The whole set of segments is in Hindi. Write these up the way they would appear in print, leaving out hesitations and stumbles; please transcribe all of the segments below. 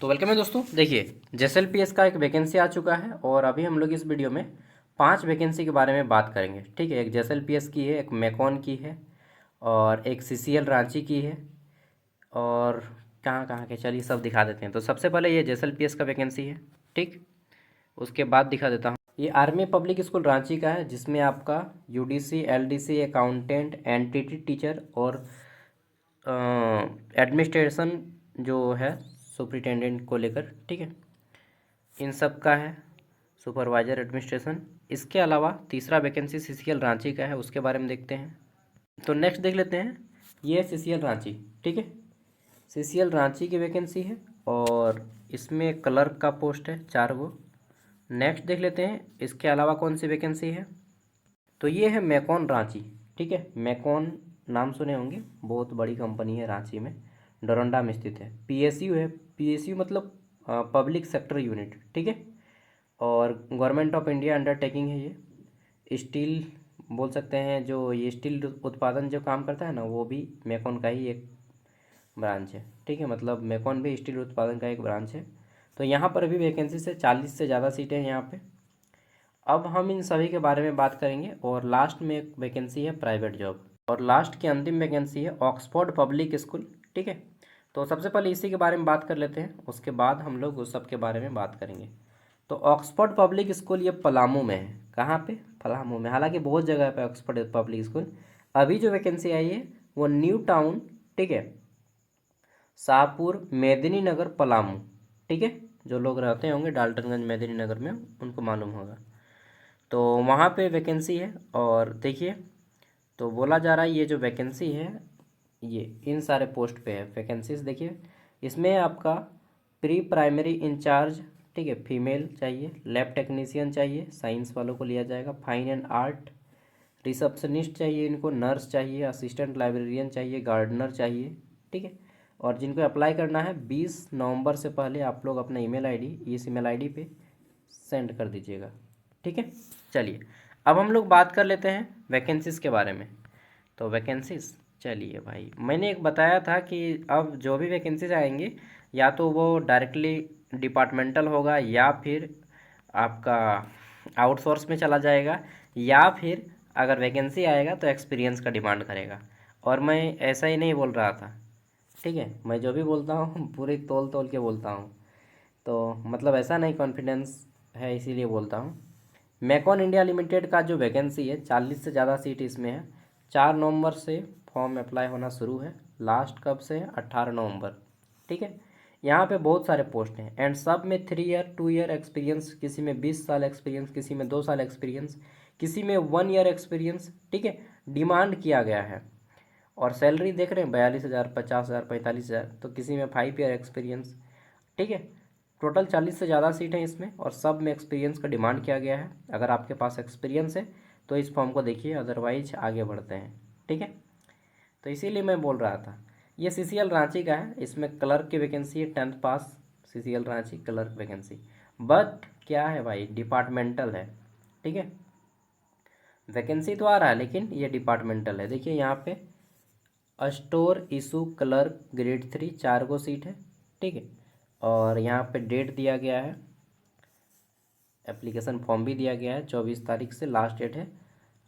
तो वेलकम है दोस्तों। देखिए, जेएसएलपीएस का एक वैकेंसी आ चुका है और अभी हम लोग इस वीडियो में 5 वैकेंसी के बारे में बात करेंगे। ठीक है, एक जेएसएलपीएस की है, एक मैकॉन की है और एक सीसीएल रांची की है और कहाँ कहाँ के, चलिए सब दिखा देते हैं। तो सबसे पहले ये जेएसएलपीएस का वैकेंसी है। ठीक, उसके बाद दिखा देता हूँ। ये आर्मी पब्लिक स्कूल रांची का है, जिसमें आपका UDC, LDC, accountant, NTT teacher और एडमिनिस्ट्रेशन जो है सुपरिटेंडेंट को लेकर, ठीक है, इन सब का है, सुपरवाइजर एडमिनिस्ट्रेशन। इसके अलावा तीसरा वैकेंसी सीसीएल रांची का है, उसके बारे में देखते हैं। तो नेक्स्ट देख लेते हैं, ये है सीसीएल रांची। ठीक है, सीसीएल रांची की वैकेंसी है और इसमें क्लर्क का पोस्ट है 4 गो। नेक्स्ट देख लेते हैं, इसके अलावा कौन सी वैकेंसी है। तो ये है मैकॉन रांची। ठीक है, मैकॉन नाम सुने होंगे, बहुत बड़ी कंपनी है रांची में, डोरंडा में स्थित है। पीएसयू है, पीएसयू मतलब पब्लिक सेक्टर यूनिट। ठीक है, और गवर्नमेंट ऑफ इंडिया अंडरटेकिंग है ये। स्टील बोल सकते हैं, जो ये स्टील उत्पादन जो काम करता है ना, वो भी मैकॉन का ही एक ब्रांच है। ठीक है, मतलब मैकॉन भी स्टील उत्पादन का एक ब्रांच है। तो यहाँ पर अभी वैकेंसी से 40 से ज़्यादा सीटें हैं यहाँ पे। अब हम इन सभी के बारे में बात करेंगे और लास्ट में एक वैकेंसी है प्राइवेट जॉब और लास्ट की अंतिम वैकेंसी है ऑक्सफोर्ड पब्लिक स्कूल। ठीक है, तो सबसे पहले इसी के बारे में बात कर लेते हैं, उसके बाद हम लोग उस सब के बारे में बात करेंगे। तो ऑक्सफोर्ड पब्लिक स्कूल ये पलामू में है। कहाँ पे? पलामू में। हालांकि बहुत जगह पे ऑक्सफोर्ड पब्लिक स्कूल। अभी जो वैकेंसी आई है वो न्यू टाउन, ठीक है, शाहपुर, मेदिनीनगर, पलामू। ठीक है, जो लोग रहते होंगे डाल्टनगंज मेदिनीनगर में उनको मालूम होगा। तो वहाँ पे वैकेंसी है और देखिए, तो बोला जा रहा है ये जो वैकेंसी है ये इन सारे पोस्ट पे है वैकेंसीज। देखिए, इसमें आपका प्री प्राइमरी इंचार्ज, ठीक है, फीमेल चाहिए, लैब टेक्नीशियन चाहिए, साइंस वालों को लिया जाएगा, फाइन एंड आर्ट, रिसेप्शनिस्ट चाहिए इनको, नर्स चाहिए, असिस्टेंट लाइब्रेरियन चाहिए, गार्डनर चाहिए। ठीक है, और जिनको अप्लाई करना है 20 नवंबर से पहले आप लोग अपना ईमेल आईडी इस ईमेल आईडी पे सेंड कर दीजिएगा। ठीक है, चलिए अब हम लोग बात कर लेते हैं वैकेंसीज़ के बारे में। तो वैकेंसीज, चलिए भाई, मैंने एक बताया था कि अब जो भी वैकेंसीज आएंगे या तो वो डायरेक्टली डिपार्टमेंटल होगा या फिर आपका आउटसोर्स में चला जाएगा, या फिर अगर वैकेंसी आएगा तो एक्सपीरियंस का डिमांड करेगा। और मैं ऐसा ही नहीं बोल रहा था। ठीक है, मैं जो भी बोलता हूँ पूरी तोल तोल के बोलता हूँ। तो मतलब ऐसा नहीं, कॉन्फिडेंस है इसीलिए बोलता हूँ। मैकॉन इंडिया लिमिटेड का जो वैकेंसी है 40 से ज़्यादा सीट इसमें है। 4 नवंबर से फॉर्म अप्लाई होना शुरू है। लास्ट कब से है? 18 नवंबर। ठीक है, यहाँ पे बहुत सारे पोस्ट हैं एंड सब में 3 ईयर 2 ईयर एक्सपीरियंस, किसी में 20 साल एक्सपीरियंस, किसी में 2 साल एक्सपीरियंस, किसी में 1 ईयर एक्सपीरियंस। ठीक है, डिमांड किया गया है। और सैलरी देख रहे हैं 42,000, 50,000, 45,000, तो किसी में 5 ईयर एक्सपीरियंस। ठीक है, टोटल 40 से ज़्यादा सीट हैं इसमें और सब में एक्सपीरियंस का डिमांड किया गया है। अगर आपके पास एक्सपीरियंस है तो इस फॉर्म को देखिए, अदरवाइज आगे बढ़ते हैं। ठीक है, तो इसीलिए मैं बोल रहा था। ये सीसीएल रांची का है, इसमें क्लर्क की वैकेंसी है, 10th pass, CCL Ranchi clerk vacancy. But क्या है भाई, डिपार्टमेंटल है। ठीक है, वैकेंसी तो आ रहा है लेकिन ये डिपार्टमेंटल है। देखिए यहाँ पे स्टोर इशू क्लर्क ग्रेड 3, 4 गो सीट है। ठीक है, और यहाँ पे डेट दिया गया है, एप्लीकेशन फॉर्म भी दिया गया है, 24 तारीख से लास्ट डेट है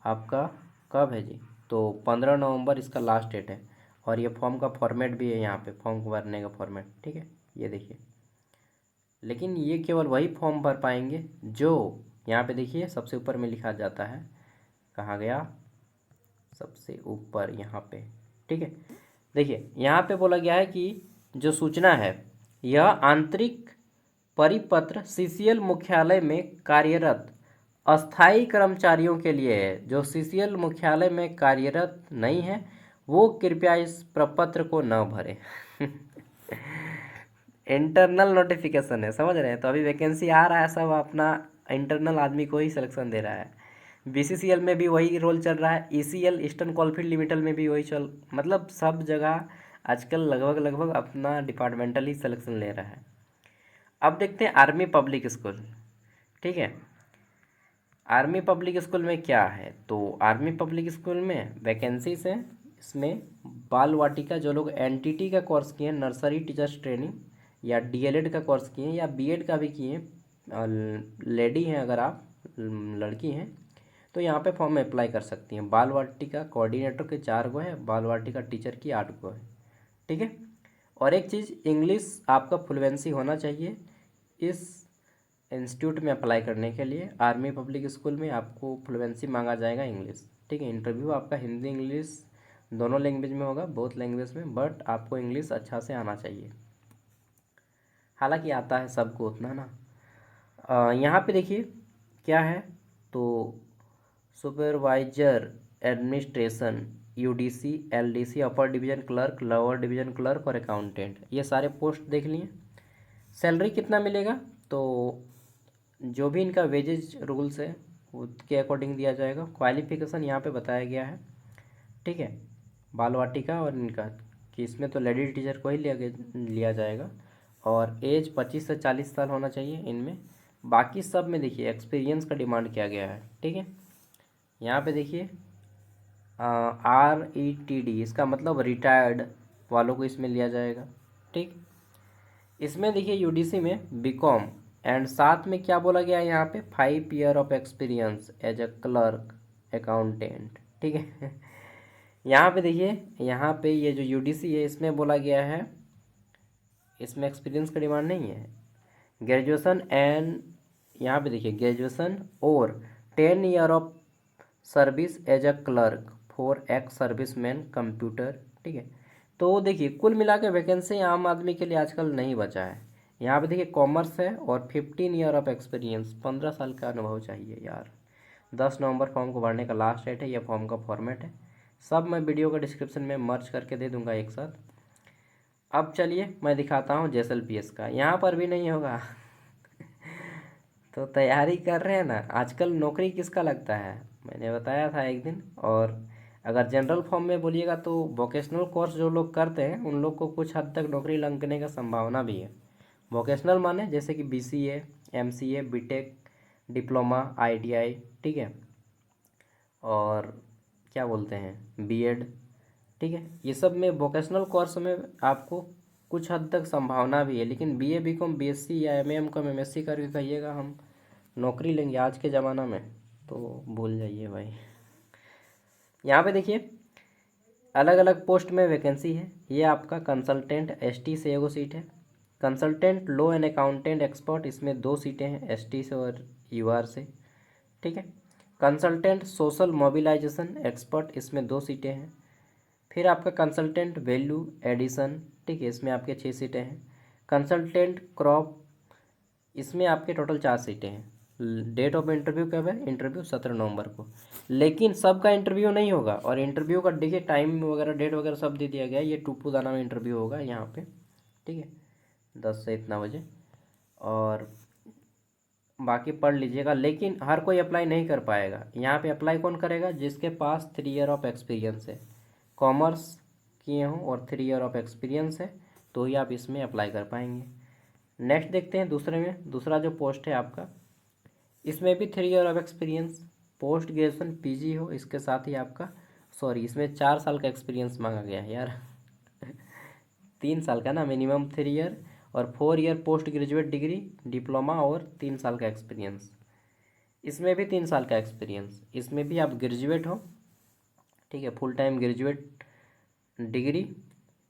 आपका। कब है जी? तो 15 नवंबर इसका लास्ट डेट है। और ये फॉर्म का फॉर्मेट भी है यहाँ पे, फॉर्म को भरने का फॉर्मेट। ठीक है, ये देखिए, लेकिन ये केवल वही फॉर्म भर पाएंगे जो यहाँ पे देखिए सबसे ऊपर में लिखा जाता है। कहाँ गया? सबसे ऊपर यहाँ पे। ठीक है, देखिए यहाँ पे बोला गया है कि जो सूचना है यह आंतरिक परिपत्र सीसीएल मुख्यालय में कार्यरत अस्थायी कर्मचारियों के लिए है। जो सीसीएल मुख्यालय में कार्यरत नहीं है वो कृपया इस प्रपत्र को न भरें। इंटरनल नोटिफिकेशन है, समझ रहे हैं? तो अभी वैकेंसी आ रहा है, सब अपना इंटरनल आदमी को ही सिलेक्शन दे रहा है। बीसीसीएल में भी वही रोल चल रहा है, ईसीएल ईस्टर्न कोलफील्ड लिमिटेड में भी वही चल, मतलब सब जगह आजकल लगभग लगभग अपना डिपार्टमेंटल ही सिलेक्शन ले रहा है। अब देखते हैं आर्मी पब्लिक स्कूल। ठीक है, आर्मी पब्लिक स्कूल में क्या है? तो आर्मी पब्लिक स्कूल में वैकेंसीज हैं। इसमें बाल वाटिका, जो लोग एनटीटी का कोर्स किए हैं, नर्सरी टीचर्स ट्रेनिंग, या डीएलएड का कोर्स किए हैं या बीएड का भी किए हैं, लेडी हैं अगर आप, लड़की हैं, तो यहाँ पे फॉर्म में अप्लाई कर सकती हैं। बाल वाटिका कोऑर्डिनेटर के 4 गो है, बाल वाटिका टीचर की 8 गो है, ठीक है। और एक चीज़, इंग्लिश आपका फ्लुएंसी होना चाहिए इस इंस्टीट्यूट में अप्लाई करने के लिए। आर्मी पब्लिक स्कूल में आपको फ्लुएंसी मांगा जाएगा इंग्लिश, ठीक है। इंटरव्यू आपका हिंदी इंग्लिश दोनों लैंग्वेज में होगा, बोथ लैंग्वेज में, बट आपको इंग्लिश अच्छा से आना चाहिए। हालांकि आता है सबको उतना ना। यहाँ पे देखिए क्या है, तो सुपरवाइजर एडमिनिस्ट्रेशन, यूडीसी, एलडीसी, अपर division clerk, lower division clerk और अकाउंटेंट, ये सारे पोस्ट देख लिए। सैलरी कितना मिलेगा, तो जो भी इनका वेजेज रूल्स है उसके अकॉर्डिंग दिया जाएगा। क्वालिफिकेशन यहाँ पे बताया गया है, ठीक है, बाल वाटिका और इनका, कि इसमें तो लेडी टीचर को ही लिया जाएगा। और एज 25 से 40 साल होना चाहिए इनमें। बाकी सब में देखिए एक्सपीरियंस का डिमांड किया गया है, ठीक है। यहाँ पे देखिए RETD, इसका मतलब रिटायर्ड वालों को इसमें लिया जाएगा, ठीक। इसमें देखिए यूडीसी में बीकॉम एंड साथ में क्या बोला गया है यहाँ पे, 5 year of experience as a clerk accountant, ठीक है। यहाँ पे देखिए, यहाँ पे ये जो यूडीसी है इसमें बोला गया है, इसमें एक्सपीरियंस का डिमांड नहीं है। ग्रेजुएशन एंड, यहाँ पे देखिए ग्रेजुएशन और 10 year of service as a clerk for ex service man computer, ठीक है। तो देखिए कुल मिला के वैकेंसी आम आदमी के लिए आजकल नहीं बचा है। यहाँ पे देखिए कॉमर्स है और 15 ईयर ऑफ एक्सपीरियंस, 15 साल का अनुभव चाहिए यार। 10 नवंबर फॉर्म को भरने का लास्ट डेट है, यह फॉर्म का फॉर्मेट है। सब मैं वीडियो का डिस्क्रिप्शन में मर्ज करके दे दूंगा एक साथ। अब चलिए मैं दिखाता हूँ JSLPS का, यहाँ पर भी नहीं होगा। तो तैयारी कर रहे हैं ना, आजकल नौकरी किसका लगता है, मैंने बताया था एक दिन। और अगर जनरल फॉर्म में बोलिएगा तो वोकेशनल कोर्स जो लोग करते हैं उन लोग को कुछ हद तक नौकरी लगने का संभावना भी है। वोकेशनल माने जैसे कि BCA, MCA, B Tech, diploma, ITI, ठीक है, और क्या बोलते हैं बीएड, ठीक है। ये सब में वोकेशनल कोर्स में आपको कुछ हद तक संभावना भी है। लेकिन BA BCom BSc या MA MCom MSc करके कहिएगा हम नौकरी लेंगे आज के ज़माना में, तो भूल जाइए भाई। यहाँ पे देखिए अलग अलग पोस्ट में वैकेंसी है। ये आपका कंसल्टेंट ST से एगो सीट है। Consultant law and accountant expert, इसमें 2 सीटें हैं, ST से और UR से, ठीक है। कंसल्टेंट सोशल मोबिलाइजेशन एक्सपर्ट, इसमें 2 सीटें हैं। फिर आपका कंसल्टेंट वैल्यू एडिशन, ठीक है, इसमें आपके 6 सीटें हैं। कंसल्टेंट क्रॉप, इसमें आपके टोटल 4 सीटें हैं। डेट ऑफ इंटरव्यू कब है, इंटरव्यू 17 नवंबर को। लेकिन सबका इंटरव्यू नहीं होगा, और इंटरव्यू का देखिए टाइम वगैरह डेट वगैरह सब दे दिया गया है। ये टूपुदाना में इंटरव्यू होगा यहाँ पे, ठीक है, 10 से इतना बजे। और बाकी पढ़ लीजिएगा। लेकिन हर कोई अप्लाई नहीं कर पाएगा। यहाँ पे अप्लाई कौन करेगा, जिसके पास 3 ईयर ऑफ एक्सपीरियंस है, कॉमर्स किए हों और 3 ईयर ऑफ एक्सपीरियंस है, तो ही आप इसमें अप्लाई कर पाएंगे। नेक्स्ट देखते हैं दूसरे में। दूसरा जो पोस्ट है आपका, इसमें भी 3 year of experience, post graduation PG हो, इसके साथ ही आपका, सॉरी, इसमें 4 साल का एक्सपीरियंस मांगा गया है यार। 3 साल का ना, मिनिमम 3 ईयर, और 4 year post graduate degree, diploma, और 3 साल का एक्सपीरियंस। इसमें भी 3 साल का एक्सपीरियंस, इसमें भी आप ग्रेजुएट हो, ठीक है, full time graduate degree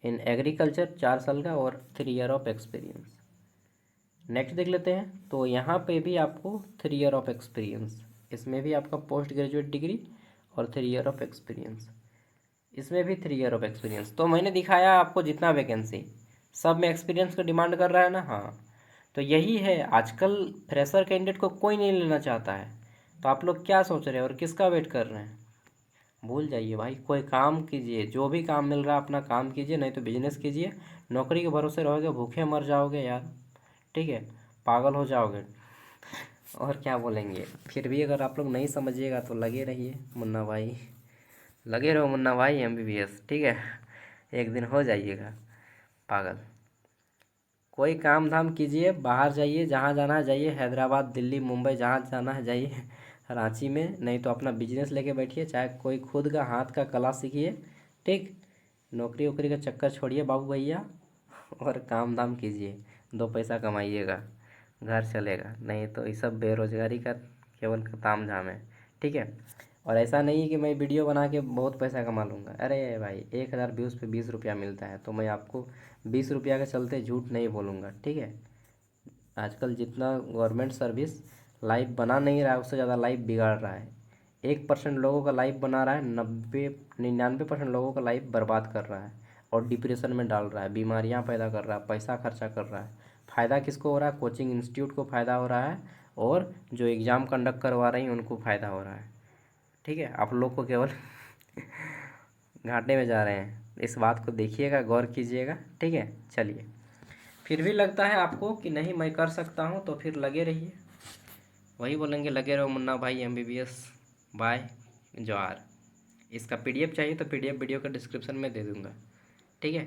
in agriculture 4 साल का, और 3 ईयर ऑफ एक्सपीरियंस। नेक्स्ट देख लेते हैं। तो यहाँ पे भी आपको 3 ईयर ऑफ एक्सपीरियंस, इसमें भी आपका पोस्ट ग्रेजुएट डिग्री और 3 ईयर ऑफ एक्सपीरियंस, इसमें भी 3 ईयर ऑफ एक्सपीरियंस। तो मैंने दिखाया आपको जितना वैकेंसी, सब में एक्सपीरियंस का डिमांड कर रहा है ना। हाँ, तो यही है, आजकल फ्रेशर कैंडिडेट को कोई नहीं लेना चाहता है। तो आप लोग क्या सोच रहे हैं और किसका वेट कर रहे हैं, भूल जाइए भाई। कोई काम कीजिए, जो भी काम मिल रहा है अपना काम कीजिए, नहीं तो बिजनेस कीजिए। नौकरी के भरोसे रहोगे भूखे मर जाओगे यार, ठीक है, पागल हो जाओगे। और क्या बोलेंगे। फिर भी अगर आप लोग नहीं समझिएगा तो लगे रहिए मुन्ना भाई, लगे रहो मुन्ना भाई MBBS, ठीक है, एक दिन हो जाइएगा पागल। कोई काम धाम कीजिए, बाहर जाइए, जहाँ जाना है जाइए, हैदराबाद, दिल्ली, मुंबई, जहाँ जाना है जाइए, रांची में। नहीं तो अपना बिजनेस लेके बैठिए, चाहे कोई खुद का हाथ का कला सीखिए, ठीक। नौकरी वोकरी का चक्कर छोड़िए बाबू भैया, और काम धाम कीजिए। दो पैसा कमाइएगा, घर चलेगा, नहीं तो ये सब बेरोजगारी का केवल ताम झाम है। ठीक है। और ऐसा नहीं है कि मैं वीडियो बना के बहुत पैसा कमा लूँगा। अरे भाई 1,000 व्यूज़ पे 20 रुपया मिलता है, तो मैं आपको 20 रुपया के चलते झूठ नहीं बोलूँगा। ठीक है। आजकल जितना गवर्नमेंट सर्विस लाइफ बना नहीं रहा है, उससे ज़्यादा लाइफ बिगाड़ रहा है। 1% लोगों का लाइफ बना रहा है, 99% लोगों का लाइफ बर्बाद कर रहा है और डिप्रेशन में डाल रहा है, बीमारियां पैदा कर रहा है, पैसा खर्चा कर रहा है। फ़ायदा किसको हो रहा है? कोचिंग इंस्टीट्यूट को फ़ायदा हो रहा है, और जो एग्ज़ाम कंडक्ट करवा रही हैं उनको फ़ायदा हो रहा है। ठीक है। आप लोग को केवल घाटे में जा रहे हैं, इस बात को देखिएगा, गौर कीजिएगा। ठीक है। चलिए, फिर भी लगता है आपको कि नहीं मैं कर सकता हूँ, तो फिर लगे रहिए। वही बोलेंगे, लगे रहो मुन्ना भाई MBBS। बाय, जोहार। इसका PDF चाहिए तो PDF वीडियो का डिस्क्रिप्शन में दे दूँगा। ठीक है।